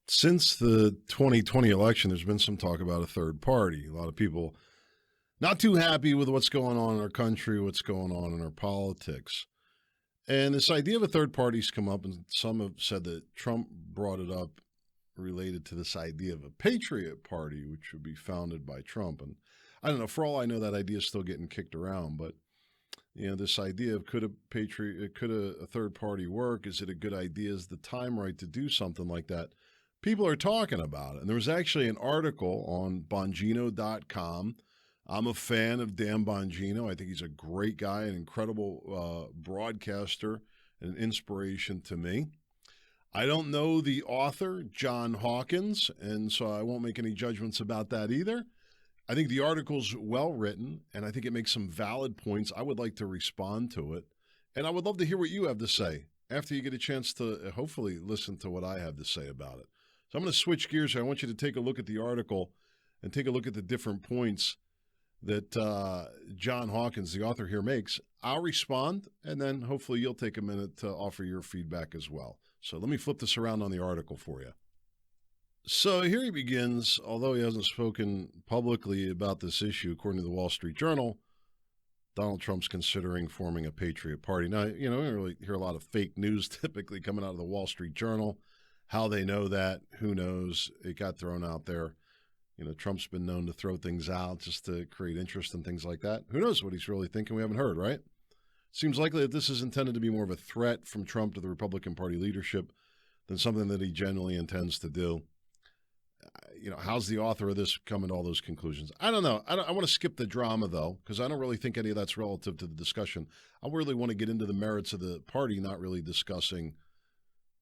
Since the 2020 election, there's been some talk about a third party. A lot of people not too happy with what's going on in our country, what's going on in our politics. And this idea of a third party's come up, and some have said that Trump brought it up related to this idea of a Patriot party, which would be founded by Trump. And I don't know, for all I know, that idea is still getting kicked around. But, this idea of could a third party work? Is it a good idea? Is the time right to do something like that? People are talking about it. And there was actually an article on Bongino.com. I'm a fan of Dan Bongino. I think he's a great guy, an incredible broadcaster, and an inspiration to me. I don't know the author, John Hawkins, and so I won't make any judgments about that either. I think the article's well written, and I think it makes some valid points. I would like to respond to it, and I would love to hear what you have to say after you get a chance to hopefully listen to what I have to say about it. So I'm going to switch gears here. I want you to take a look at the article and take a look at the different points that John Hawkins, the author here, makes. I'll respond, and then hopefully you'll take a minute to offer your feedback as well. So let me flip this around on the article for you. So here he begins. Although he hasn't spoken publicly about this issue, according to the Wall Street Journal, Donald Trump's considering forming a Patriot party. Now, we don't really hear a lot of fake news typically coming out of the Wall Street Journal. How they know that, who knows? It got thrown out there. Trump's been known to throw things out just to create interest and things like that. Who knows what he's really thinking? We haven't heard, right? Seems likely that this is intended to be more of a threat from Trump to the Republican Party leadership than something that he genuinely intends to do. How's the author of this coming to all those conclusions? I don't know. I want to skip the drama, though, because I don't really think any of that's relative to the discussion. I really want to get into the merits of the party, not really discussing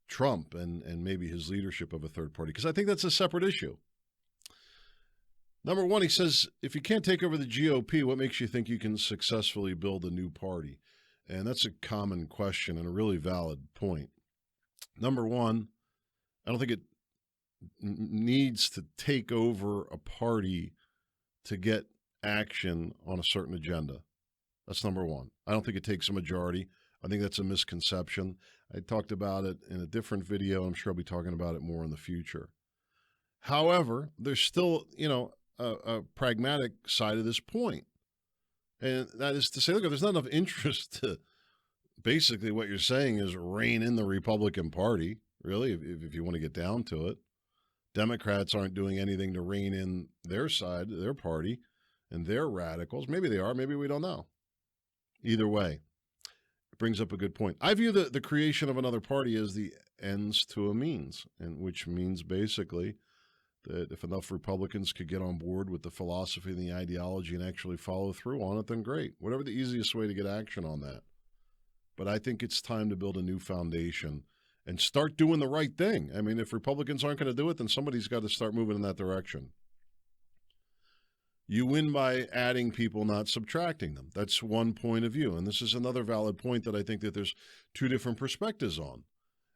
Trump and maybe his leadership of a third party, because I think that's a separate issue. Number one, he says, if you can't take over the GOP, what makes you think you can successfully build a new party? And that's a common question and a really valid point. Number one, I don't think it needs to take over a party to get action on a certain agenda. That's number one. I don't think it takes a majority. I think that's a misconception. I talked about it in a different video. I'm sure I'll be talking about it more in the future. However, there's still, a pragmatic side of this point. And that is to say, look, if there's not enough interest to basically what you're saying is rein in the Republican Party, really, if you want to get down to it. Democrats aren't doing anything to rein in their side, their party, and their radicals. Maybe they are, maybe we don't know. Either way, it brings up a good point. I view the creation of another party as the ends to a means, and which means basically that if enough Republicans could get on board with the philosophy and the ideology and actually follow through on it, then great. Whatever the easiest way to get action on that. But I think it's time to build a new foundation and start doing the right thing. I mean, if Republicans aren't going to do it, then somebody's got to start moving in that direction. You win by adding people, not subtracting them. That's one point of view. And this is another valid point that I think that there's two different perspectives on.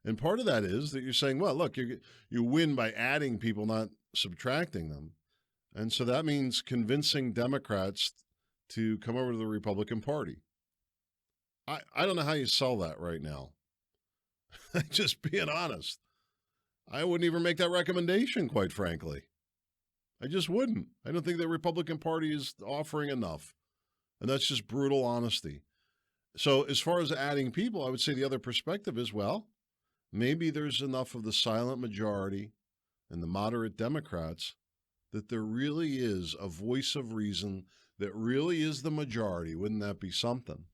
And part of that is that you're saying, well, look, you win by adding people, not subtracting them. And so that means convincing Democrats to come over to the Republican Party. I don't know how you sell that right now. Just being honest. I wouldn't even make that recommendation, quite frankly. I just wouldn't. I don't think the Republican Party is offering enough. And that's just brutal honesty. So as far as adding people, I would say the other perspective is, well, maybe there's enough of the silent majority and the moderate Democrats that there really is a voice of reason that really is the majority. Wouldn't that be something?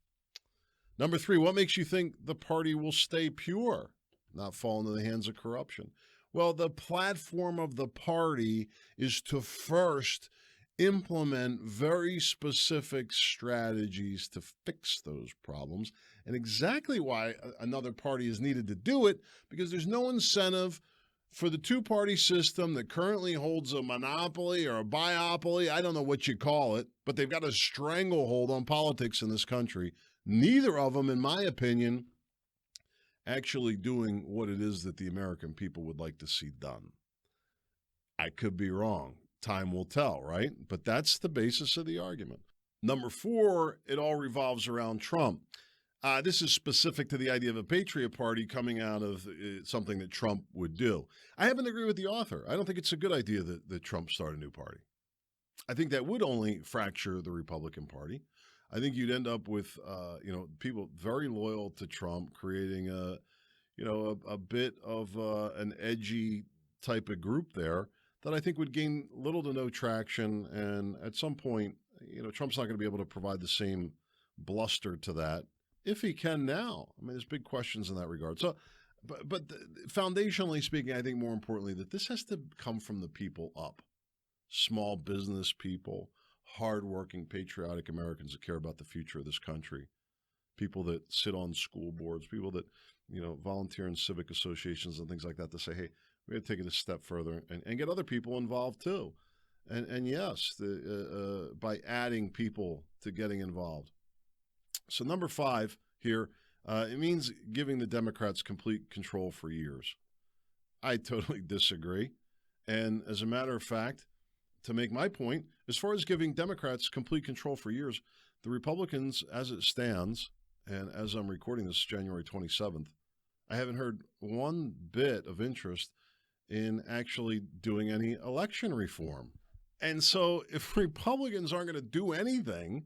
Number three, what makes you think the party will stay pure, not fall into the hands of corruption? Well, the platform of the party is to first implement very specific strategies to fix those problems. And exactly why another party is needed to do it, because there's no incentive for the two-party system that currently holds a monopoly or a biopoly, I don't know what you call it, but they've got a stranglehold on politics in this country. Neither of them, in my opinion, actually doing what it is that the American people would like to see done. I could be wrong. Time will tell, right? But that's the basis of the argument. Number four, it all revolves around Trump. This is specific to the idea of a Patriot Party coming out of something that Trump would do. I happen to agree with the author. I don't think it's a good idea that Trump start a new party. I think that would only fracture the Republican Party. I think you'd end up with, people very loyal to Trump creating a bit of an edgy type of group there that I think would gain little to no traction. And at some point, Trump's not going to be able to provide the same bluster to that if he can now. I mean, there's big questions in that regard. So, but foundationally speaking, I think more importantly that this has to come from the people up. Small business people, hardworking, patriotic Americans that care about the future of this country, people that sit on school boards, people that, volunteer in civic associations and things like that to say, hey, we're going to take it a step further and get other people involved too. And yes, by adding people to getting involved. So number 5 here, it means giving the Democrats complete control for years. I totally disagree. And as a matter of fact, to make my point, as far as giving Democrats complete control for years, the Republicans, as it stands, and as I'm recording this January 27th, I haven't heard one bit of interest in actually doing any election reform. And so if Republicans aren't going to do anything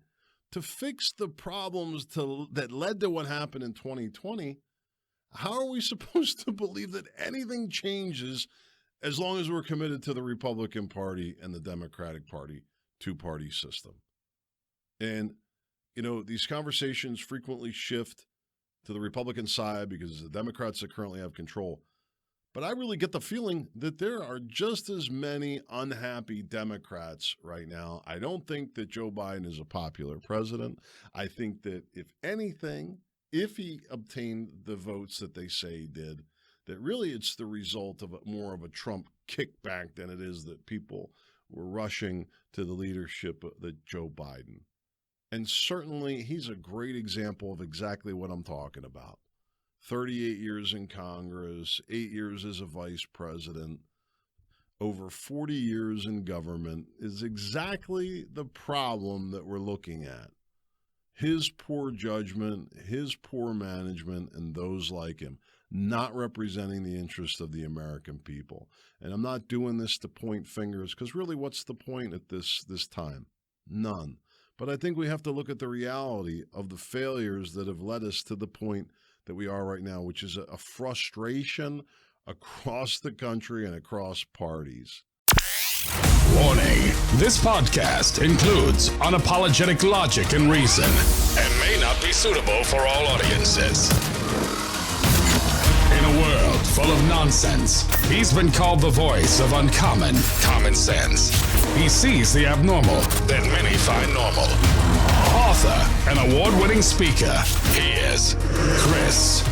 to fix the problems that led to what happened in 2020, how are we supposed to believe that anything changes as long as we're committed to the Republican Party and the Democratic Party two-party system? And, these conversations frequently shift to the Republican side because the Democrats that currently have control. But I really get the feeling that there are just as many unhappy Democrats right now. I don't think that Joe Biden is a popular president. I think that if anything, if he obtained the votes that they say he did, that really it's the result of more of a Trump kickback than it is that people were rushing to the leadership of Joe Biden. And certainly he's a great example of exactly what I'm talking about. 38 years in Congress, 8 years as a vice president, over 40 years in government is exactly the problem that we're looking at. His poor judgment, his poor management, and those like him, not representing the interests of the American people. And I'm not doing this to point fingers, because really what's the point at this time? None. But I think we have to look at the reality of the failures that have led us to the point that we are right now, which is a frustration across the country and across parties. Warning, this podcast includes unapologetic logic and reason and may not be suitable for all audiences. In a world full of nonsense, he's been called the voice of uncommon common sense. He sees the abnormal that many find normal. Author and award-winning speaker, he is Chris